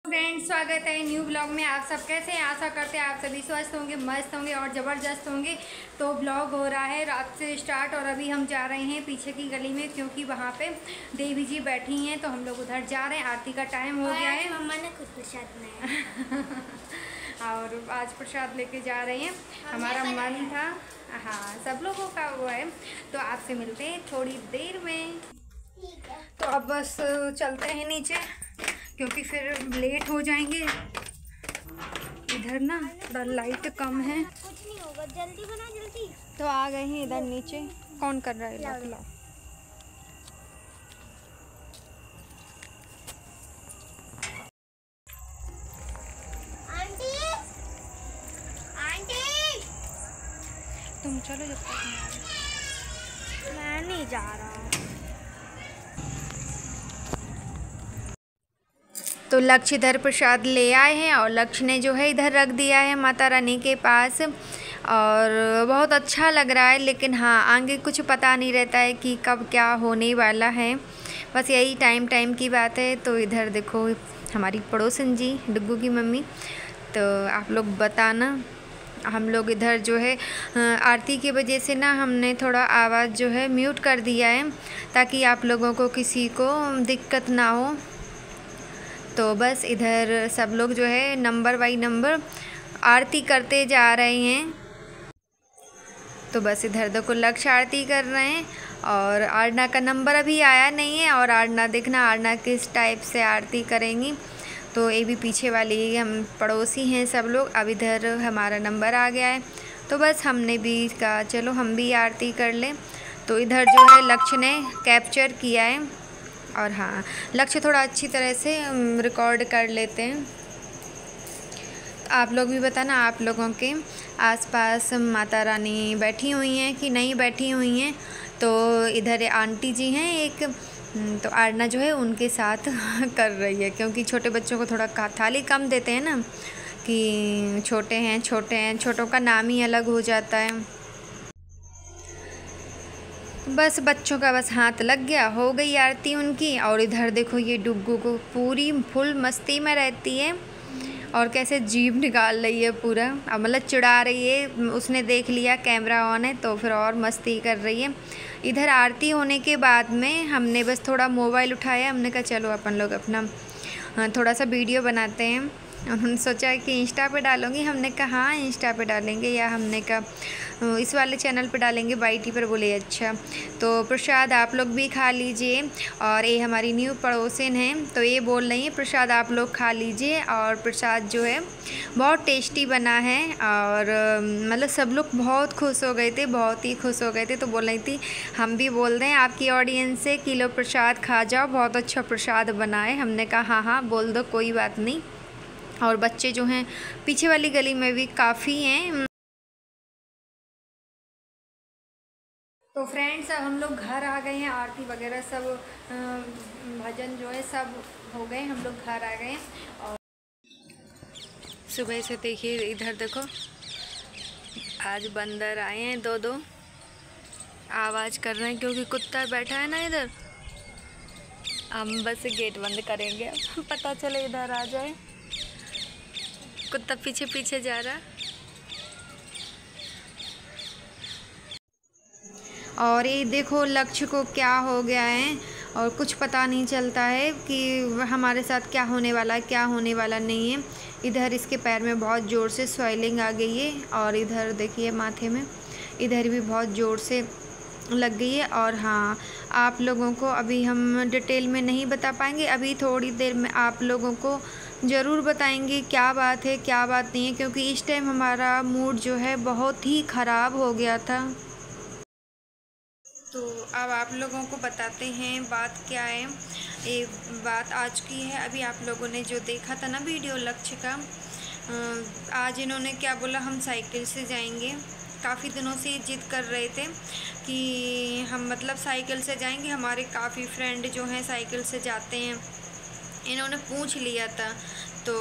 Friends, स्वागत है new blog में। आप सब कैसे हैं? आशा करते हैं आप सभी स्वस्थ होंगे, मस्त होंगे और ज़बरदस्त होंगे। तो ब्लॉग हो रहा है रात से स्टार्ट और अभी हम जा रहे हैं पीछे की गली में, क्योंकि वहाँ पे देवी जी बैठी हैं तो हम लोग उधर जा रहे हैं। आरती का टाइम हो गया है। मम्मा ने कुछ प्रसाद बनाया और आज प्रसाद लेके जा रहे हैं। हमारा मन था, हाँ सब लोगों का वो है। तो आपसे मिलते हैं थोड़ी देर में। तो अब बस चलते हैं नीचे, क्योंकि फिर लेट हो जाएंगे। इधर ना थोड़ा लाइट कम है। कुछ नहीं होगा, जल्दी बना जल्दी। तो आ गए हैं इधर नीचे। कौन कर रहा है? लाओ। आंटी आंटी तुम चलो जब तक मैं नहीं जा रहा हूँ। तो लक्ष्य इधर प्रसाद ले आए हैं और लक्ष्य ने जो है इधर रख दिया है माता रानी के पास। और बहुत अच्छा लग रहा है, लेकिन हाँ आगे कुछ पता नहीं रहता है कि कब क्या होने वाला है। बस यही टाइम की बात है। तो इधर देखो हमारी पड़ोसन जी डुग्गू की मम्मी। तो आप लोग बताना, हम लोग इधर जो है आरती की वजह से ना हमने थोड़ा आवाज़ जो है म्यूट कर दिया है, ताकि आप लोगों को किसी को दिक्कत ना हो। तो बस इधर सब लोग जो है नंबर बाई नंबर आरती करते जा रहे हैं। तो बस इधर देखो लक्ष्य आरती कर रहे हैं और आरना का नंबर अभी आया नहीं है। और आरना देखना, आरना किस टाइप से आरती करेंगी। तो ये भी पीछे वाली हम पड़ोसी हैं सब लोग। अब इधर हमारा नंबर आ गया है, तो बस हमने भी कहा चलो हम भी आरती कर लें। तो इधर जो है लक्ष्य ने कैप्चर किया है। और हाँ, लक्ष्य थोड़ा अच्छी तरह से रिकॉर्ड कर लेते हैं। आप लोग भी बताना, आप लोगों के आसपास माता रानी बैठी हुई हैं कि नहीं बैठी हुई हैं। तो इधर आंटी जी हैं एक, तो आरना जो है उनके साथ कर रही है, क्योंकि छोटे बच्चों को थोड़ा थाली कम देते हैं ना, कि छोटे हैं छोटों का नाम ही अलग हो जाता है। बस बच्चों का बस हाथ लग गया, हो गई आरती उनकी। और इधर देखो ये डुग्गू को पूरी फुल मस्ती में रहती है और कैसे जीभ निकाल रही है पूरा। अब मतलब चिढ़ा रही है, उसने देख लिया कैमरा ऑन है तो फिर और मस्ती कर रही है। इधर आरती होने के बाद में हमने बस थोड़ा मोबाइल उठाया, हमने कहा चलो अपन लोग अपना थोड़ा सा वीडियो बनाते हैं। उन्होंने सोचा कि इंस्टा पे डालूँगी, हमने कहा हाँ इंस्टा पे डालेंगे, या हमने कहा इस वाले चैनल पे डालेंगे YT पर। बोले अच्छा। तो प्रसाद आप लोग भी खा लीजिए। और ये हमारी न्यू पड़ोसन हैं, तो ये बोल रही हैं प्रसाद आप लोग खा लीजिए। और प्रसाद जो है बहुत टेस्टी बना है। और मतलब सब लोग बहुत खुश हो गए थे, बहुत ही खुश हो गए थे। तो बोल रही थी हम भी बोल दें आपकी ऑडियंस से कि लो प्रसाद खा जाओ, बहुत अच्छा प्रसाद बना है। हमने कहा हाँ हाँ बोल दो, कोई बात नहीं। और बच्चे जो हैं पीछे वाली गली में भी काफ़ी हैं। तो फ्रेंड्स, अब हम लोग घर आ गए हैं। आरती वगैरह सब भजन जो है सब हो गए, हम लोग घर आ गए हैं। और सुबह से देखिए इधर देखो आज बंदर आए हैं दो आवाज़ कर रहे हैं, क्योंकि कुत्ता बैठा है ना इधर। हम बस गेट बंद करेंगे, पता चले इधर आ जाए। कुत्ता पीछे पीछे जा रहा। और ये देखो लक्ष्य को क्या हो गया है, और कुछ पता नहीं चलता है कि हमारे साथ क्या होने वाला है, क्या होने वाला नहीं है। इधर इसके पैर में बहुत ज़ोर से स्वेलिंग आ गई है, और इधर देखिए माथे में इधर भी बहुत ज़ोर से लग गई है। और हाँ, आप लोगों को अभी हम डिटेल में नहीं बता पाएंगे, अभी थोड़ी देर में आप लोगों को ज़रूर बताएंगे क्या बात है क्या बात नहीं है, क्योंकि इस टाइम हमारा मूड जो है बहुत ही ख़राब हो गया था। तो अब आप लोगों को बताते हैं बात क्या है। ये बात आज की है। अभी आप लोगों ने जो देखा था ना वीडियो लक्ष्य का, आज इन्होंने क्या बोला, हम साइकिल से जाएंगे। काफ़ी दिनों से जिद कर रहे थे कि हम मतलब साइकिल से जाएंगे। हमारे काफ़ी फ्रेंड जो हैं साइकिल से जाते हैं, इन्होंने पूछ लिया था। तो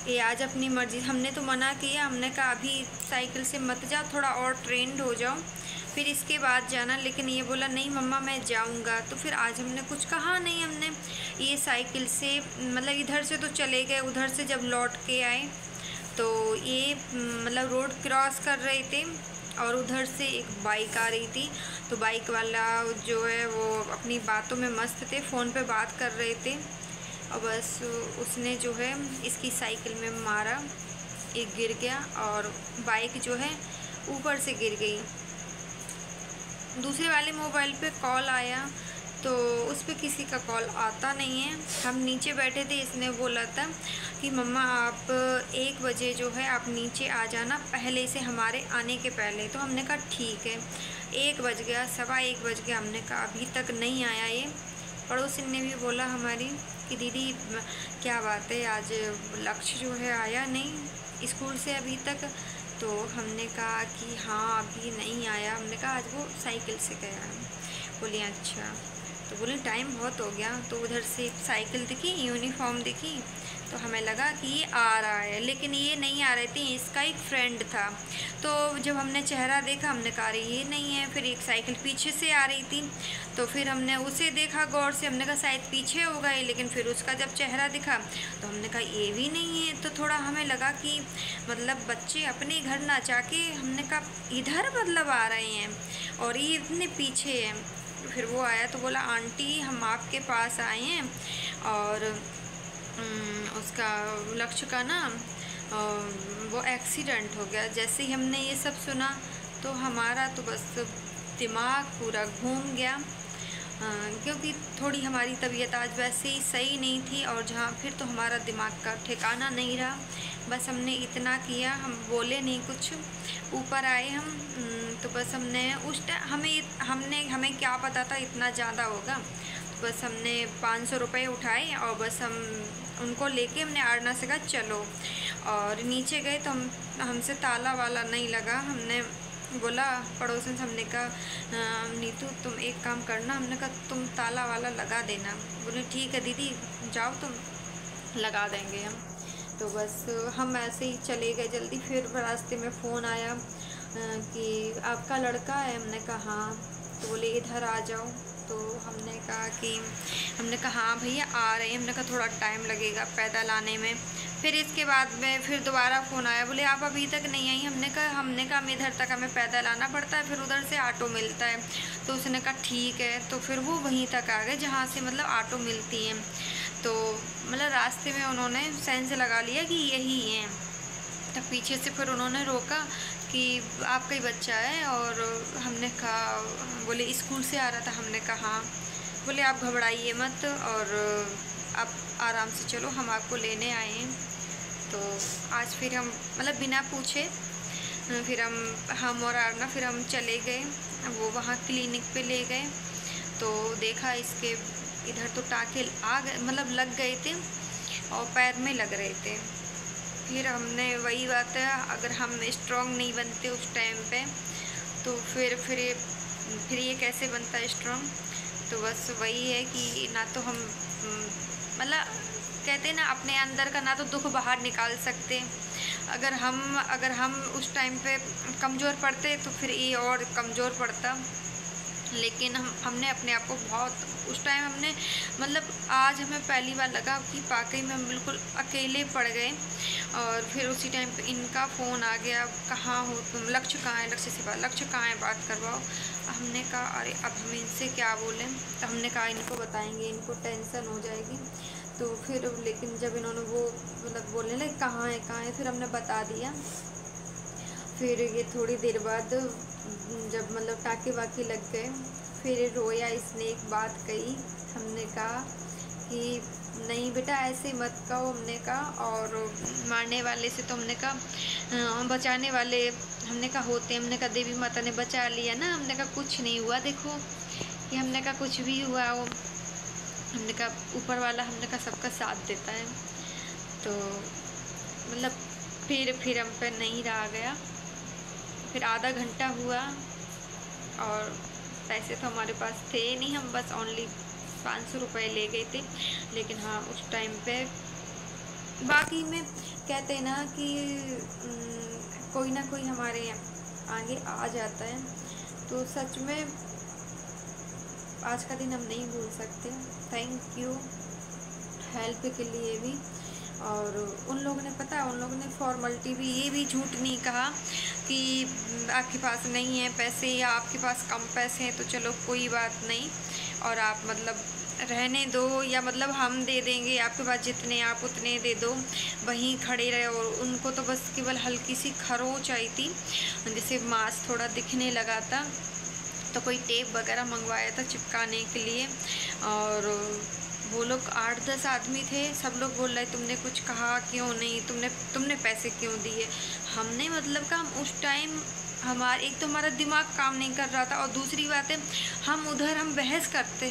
ये आज अपनी मर्ज़ी, हमने तो मना किया, हमने कहा अभी साइकिल से मत जाओ, थोड़ा और ट्रेंड हो जाओ फिर इसके बाद जाना। लेकिन ये बोला नहीं मम्मा मैं जाऊंगा। तो फिर आज हमने कुछ कहा नहीं, हमने ये साइकिल से मतलब इधर से तो चले गए, उधर से जब लौट के आए तो ये मतलब रोड क्रॉस कर रहे थे और उधर से एक बाइक आ रही थी। तो बाइक वाला जो है वो अपनी बातों में मस्त थे, फ़ोन पे बात कर रहे थे और बस उसने जो है इसकी साइकिल में मारा, एक गिर गया और बाइक जो है ऊपर से गिर गई। दूसरे वाले मोबाइल पे कॉल आया तो उस पर किसी का कॉल आता नहीं है। हम नीचे बैठे थे, इसने बोला था कि मम्मा आप 1 बजे जो है आप नीचे आ जाना, पहले से हमारे आने के पहले। तो हमने कहा ठीक है। 1 बज गया, 1:15 बज गया, हमने कहा अभी तक नहीं आया ये। पड़ोसिन ने भी बोला हमारी कि दीदी क्या बात है, आज लक्ष्य जो है आया नहीं स्कूल से अभी तक। तो हमने कहा कि हाँ अभी नहीं आया। हमने कहा आज वो साइकिल से गया है। बोली अच्छा। तो बोले टाइम बहुत हो गया। तो उधर से साइकिल दिखी, यूनिफॉर्म दिखी, तो हमें लगा कि ये आ रहा है, लेकिन ये नहीं आ रहे थे, इसका एक फ्रेंड था। तो जब हमने चेहरा देखा हमने कहा अरे ये नहीं है। फिर एक साइकिल पीछे से आ रही थी, तो फिर हमने उसे देखा गौर से, हमने कहा शायद पीछे होगा ये, लेकिन फिर उसका जब चेहरा दिखा तो हमने कहा ये भी नहीं है। तो थोड़ा हमें लगा कि मतलब बच्चे अपने घर ना जाके, हमने कहा इधर मतलब आ रहे हैं और ये इतने पीछे है। फिर वो आया तो बोला आंटी हम आपके पास आए हैं और उसका लक्ष्य का ना वो एक्सीडेंट हो गया। जैसे ही हमने ये सब सुना तो हमारा तो बस दिमाग पूरा घूम गया, क्योंकि थोड़ी हमारी तबीयत आज वैसे ही सही नहीं थी और जहाँ फिर तो हमारा दिमाग का ठिकाना नहीं रहा। बस हमने इतना किया, हम बोले नहीं कुछ। ऊपर आए हम तो बस हमने उस टाइम हमें क्या पता था इतना ज़्यादा होगा। तो बस हमने 500 रुपये उठाए और बस हम उनको लेके हमने आड़ना से कहा चलो, और नीचे गए तो हमसे ताला वाला नहीं लगा। हमने बोला पड़ोसन से, हमने कहा नीतू तुम एक काम करना, हमने कहा तुम ताला वाला लगा देना। बोले ठीक है दीदी जाओ तुम लगा देंगे हम। तो बस हम ऐसे ही चले गए जल्दी। फिर रास्ते में फ़ोन आया कि आपका लड़का है, हमने कहा हाँ। तो बोले इधर आ जाओ। तो हमने कहा हाँ भैया आ रहे हैं। हमने कहा थोड़ा टाइम लगेगा पैदल आने में। फिर इसके बाद में फिर दोबारा फ़ोन आया, बोले आप अभी तक नहीं आई। हमने कहा हम इधर तक हमें पैदल आना पड़ता है, फिर उधर से ऑटो मिलता है। तो उसने कहा ठीक है। तो फिर वो वहीं तक आ गए जहाँ से मतलब ऑटो मिलती हैं। तो मतलब रास्ते में उन्होंने सेंस लगा लिया कि यही हैं। तब पीछे से फिर उन्होंने रोका कि आपका ही बच्चा है, और हमने कहा, बोले स्कूल से आ रहा था। हमने कहा हाँ। बोले आप घबराइए मत और आप आराम से चलो, हम आपको लेने आए हैं। तो आज फिर हम मतलब बिना पूछे फिर हम और आरना फिर हम चले गए, वो वहाँ क्लिनिक पे ले गए। तो देखा इसके इधर तो टाँके आ गए, मतलब लग गए थे और पैर में लग रहे थे। फिर हमने वही बात है, अगर हम स्ट्रॉन्ग नहीं बनते उस टाइम पे तो फिर ये कैसे बनता है स्ट्रॉन्ग। तो बस वही है कि ना तो हम मतलब कहते हैं ना अपने अंदर का ना तो दुख बाहर निकाल सकते। अगर हम उस टाइम पे कमज़ोर पड़ते तो फिर ये और कमज़ोर पड़ता। लेकिन हमने अपने आप को बहुत उस टाइम हमने मतलब आज हमें पहली बार लगा कि वाकई में हम बिल्कुल अकेले पड़ गए। और फिर उसी टाइम पे इनका फ़ोन आ गया, कहाँ हो तुम, लक्ष्य कहाँ है, लक्ष्य कहाँ है, बात करवाओ। हमने कहा अरे अब हम इनसे क्या बोलें। तो हमने कहा इनको बताएंगे, इनको टेंशन हो जाएगी। तो फिर लेकिन जब इन्होंने वो मतलब बोलने लगे कहाँ है, फिर हमने बता दिया। फिर ये थोड़ी देर बाद जब मतलब टाँके वाके लग गए फिर रोया, इसने एक बात कही। हमने कहा कि नहीं बेटा ऐसे मत कहो, हमने कहा। और मारने वाले से तो हमने कहा बचाने वाले हमने कहा होते, हमने कहा देवी माता ने बचा लिया ना। हमने कहा कुछ नहीं हुआ, देखो कि हमने कहा कुछ भी हुआ हो, हमने कहा ऊपर वाला हमने कहा सबका साथ देता है। तो मतलब फिर हम पे नहीं रहा गया। फिर आधा घंटा हुआ और पैसे तो हमारे पास थे नहीं, हम बस ओनली 500 रुपये ले गए थे। लेकिन हाँ उस टाइम पे बाकी में कहते हैं ना कि कोई ना कोई हमारे आगे आ जाता है। तो सच में आज का दिन हम नहीं भूल सकते। Thank you. हेल्प के लिए भी। और उन लोगों ने पता है, उन लोगों ने फॉर्मलिटी भी, ये भी झूठ नहीं कहा कि आपके पास नहीं है पैसे या आपके पास कम पैसे हैं तो चलो कोई बात नहीं और आप मतलब रहने दो, या मतलब हम दे देंगे, आपके पास जितने आप उतने दे दो, वहीं खड़े रहे। और उनको तो बस केवल हल्की सी खरोच आई थी, जैसे मांस थोड़ा दिखने लगा था, तो कोई टेप वगैरह मंगवाया था चिपकाने के लिए। और वो लोग 8-10 आदमी थे, सब लोग बोल रहे तुमने कुछ कहा क्यों नहीं, तुमने पैसे क्यों दिए। हमने मतलब का हम उस टाइम हमारे, एक तो हमारा दिमाग काम नहीं कर रहा था और दूसरी बात है हम बहस करते,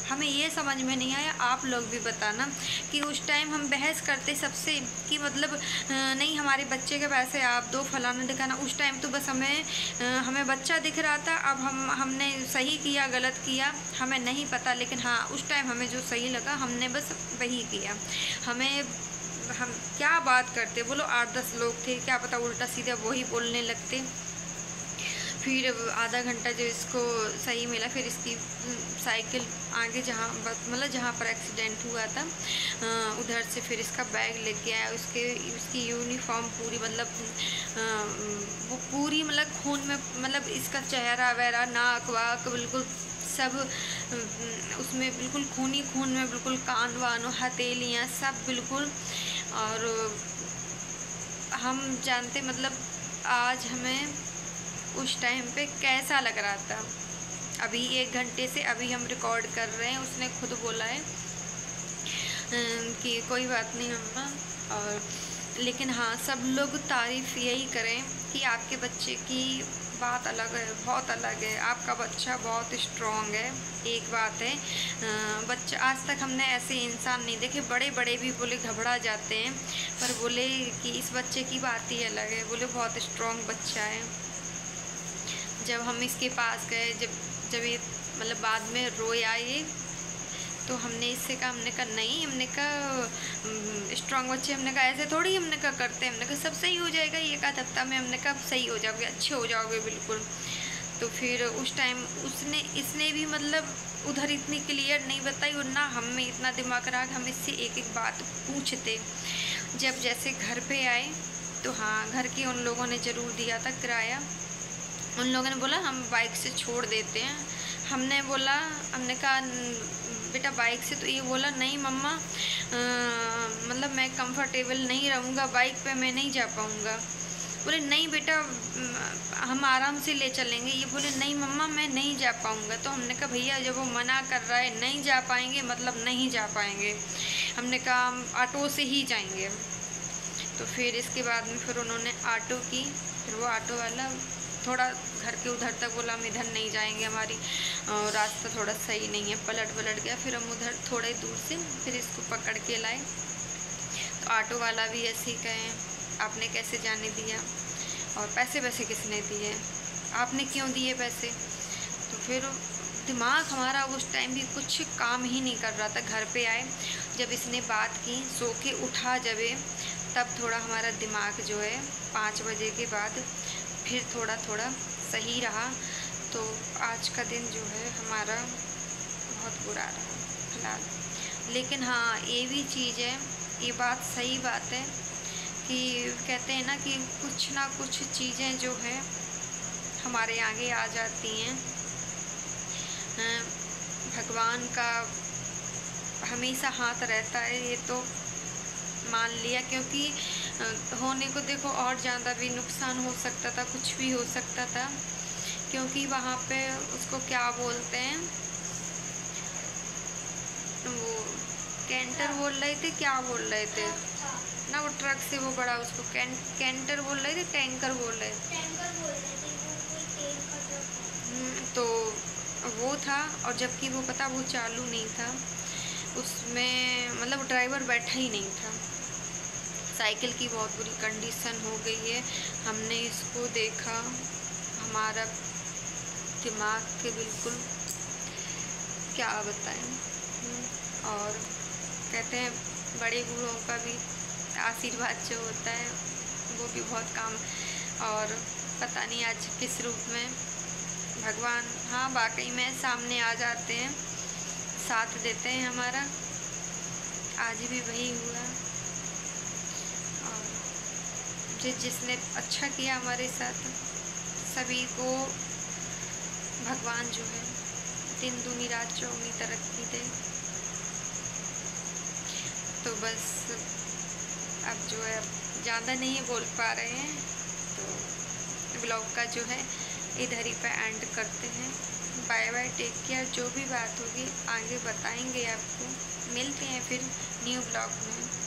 हमें ये समझ में नहीं आया, आप लोग भी बताना कि उस टाइम हम बहस करते सबसे कि मतलब नहीं हमारे बच्चे के पैसे आप दो, फलाना दिखाना। उस टाइम तो बस हमें बच्चा दिख रहा था। अब हमने सही किया गलत किया हमें नहीं पता, लेकिन हाँ उस टाइम हमें जो सही लगा हमने बस वही किया। हम क्या बात करते, बोलो 8-10 लोग थे, क्या पता उल्टा सीधा वही बोलने लगते। फिर आधा घंटा जो इसको सही मिला, फिर इसकी साइकिल आगे जहाँ पर एक्सीडेंट हुआ था उधर से फिर इसका बैग लेके आया। उसकी यूनिफॉर्म पूरी मतलब वो पूरी मतलब खून में, मतलब इसका चेहरा वगैरह नाक वाक बिल्कुल सब उसमें बिल्कुल खून में, बिल्कुल कान वान हथेलियाँ सब बिल्कुल। और हम जानते मतलब आज हमें उस टाइम पे कैसा लग रहा था। अभी 1 घंटे से अभी हम रिकॉर्ड कर रहे हैं, उसने खुद बोला है कि कोई बात नहीं मम्मा। और लेकिन हाँ सब लोग तारीफ़ यही करें कि आपके बच्चे की बात अलग है, बहुत अलग है, आपका बच्चा बहुत स्ट्रॉन्ग है। एक बात है बच्चा, आज तक हमने ऐसे इंसान नहीं देखे, बड़े बड़े भी बोले घबरा जाते हैं, पर बोले कि इस बच्चे की बात ही अलग है, बोले बहुत स्ट्रॉन्ग बच्चा है। जब हम इसके पास गए, जब ये मतलब बाद में रोया ये, तो हमने इससे कहा, हमने कहा नहीं, हमने कहा स्ट्रॉन्ग बच्चे, हमने कहा ऐसे थोड़ी, हमने कहा करते, हमने कहा सब सही हो जाएगा। ये कहा हफ्ता में, हमने कहा सही हो जाओगे, अच्छे हो जाओगे बिल्कुल। तो फिर उस टाइम इसने भी मतलब उधर इतनी क्लियर नहीं बताई, और ना हम में इतना दिमाग रहा कि हम इससे एक एक बात पूछते। जब जैसे घर पे आए तो हाँ घर के उन लोगों ने ज़रूर दिया था किराया। उन लोगों ने बोला हम बाइक से छोड़ देते हैं। हमने बोला, हमने कहा बेटा बाइक से, तो ये बोला नहीं मम्मा मतलब मैं कंफर्टेबल नहीं रहूँगा बाइक पे, मैं नहीं जा पाऊँगा। बोले नहीं बेटा हम आराम से ले चलेंगे। ये बोले नहीं मम्मा मैं नहीं जा पाऊँगा। तो हमने कहा भैया जब वो मना कर रहा है नहीं जा पाएंगे मतलब नहीं जा पाएंगे। हमने कहा हम ऑटो से ही जाएंगे। तो फिर इसके बाद में फिर उन्होंने ऑटो की। फिर वो ऑटो वाला थोड़ा घर के उधर तक बोला हम इधर नहीं जाएंगे, हमारी रास्ता थोड़ा सही नहीं है, पलट गया। फिर हम उधर थोड़े दूर से फिर इसको पकड़ के लाए। तो ऑटो वाला भी ऐसे ही कहे आपने कैसे जाने दिया, और पैसे किसने दिए, आपने क्यों दिए पैसे। तो फिर दिमाग हमारा उस टाइम भी कुछ काम ही नहीं कर रहा था। घर पे आए जब इसने बात की, सो के उठा जब तब थोड़ा हमारा दिमाग जो है 5 बजे के बाद फिर थोड़ा सही रहा। तो आज का दिन जो है हमारा बहुत बुरा रहा फिलहाल। लेकिन हाँ ये भी चीज़ है, ये बात सही बात है कि कहते हैं ना कि कुछ ना कुछ चीज़ें जो है हमारे आगे आ जाती हैं। भगवान का हमेशा हाथ रहता है, ये तो मान लिया। क्योंकि होने को देखो और ज़्यादा भी नुकसान हो सकता था, कुछ भी हो सकता था। क्योंकि वहाँ पे उसको क्या बोलते हैं, वो कैंटर बोल रहे थे, क्या बोल रहे थे ना, वो ट्रक से वो बड़ा उसको कैंटर बोल रहे थे, टैंकर बोल रहे थे। तो वो था, और जबकि वो पता वो चालू नहीं था, उसमें मतलब ड्राइवर बैठा ही नहीं था। साइकिल की बहुत बुरी कंडीशन हो गई है। हमने इसको देखा, हमारा दिमाग के बिल्कुल क्या बताएं। और कहते हैं बड़े बूढ़ों का भी आशीर्वाद जो होता है वो भी बहुत काम। और पता नहीं आज किस रूप में भगवान हाँ वाकई में सामने आ जाते हैं, साथ देते हैं हमारा। आज भी वही हुआ। और जिसने अच्छा किया हमारे साथ, सभी को भगवान जो है दिन दूनी रात चौगुनी तरक्की दे। तो बस अब जो है ज़्यादा नहीं बोल पा रहे हैं, तो ब्लॉग का जो है इधर ही पे एंड करते हैं। Bye bye, take care. जो भी बात होगी आगे बताएंगे आपको। मिलते हैं फिर न्यू ब्लॉग में।